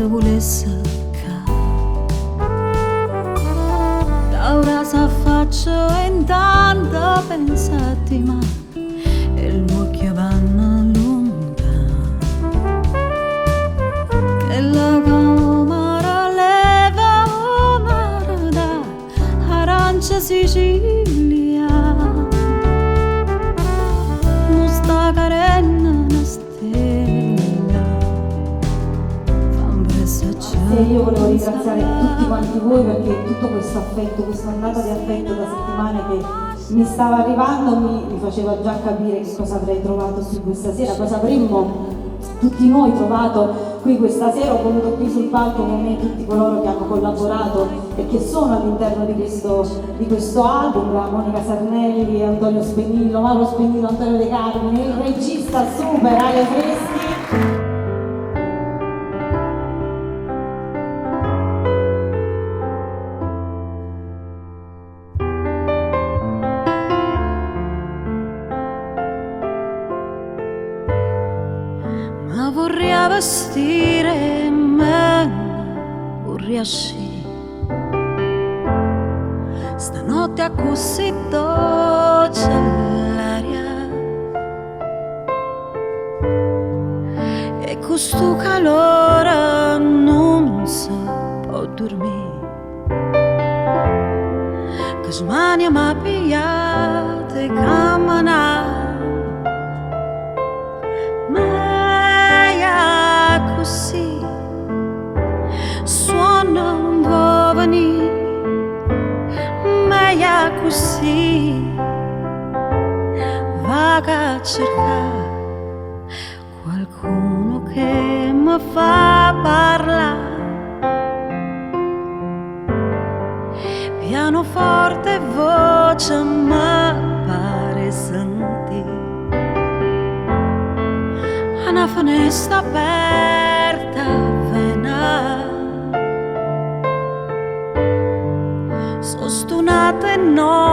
volesse ora s'affaccio e intanto pensati ma il mucchio vanno lunga che la camera leva umara da arancia Sicilia non sta carena una stella fan presso E io volevo ringraziare tutti quanti voi perché tutto questo affetto, questa ondata di affetto da settimane che mi stava arrivando mi faceva già capire che cosa avrei trovato qui questa sera, cosa avremmo tutti noi trovato qui questa sera. Ho voluto qui sul palco con me tutti coloro che hanno collaborato e che sono all'interno di questo album, la Monica Sarnelli, Antonio Spennillo, Mauro Spennillo, Antonio De Carmine, il regista super Ale Freschi. Ma vorrei vestire me, vorrei uscire stanotte a così dolce l'aria e questo calore non si può dormire che smania m'ha pigliato e camminare così suona un po' venire meglio così vaga a cercare qualcuno che mi fa parlare pianoforte e voce mi pare sentire una finestra aperta vena sostunata e no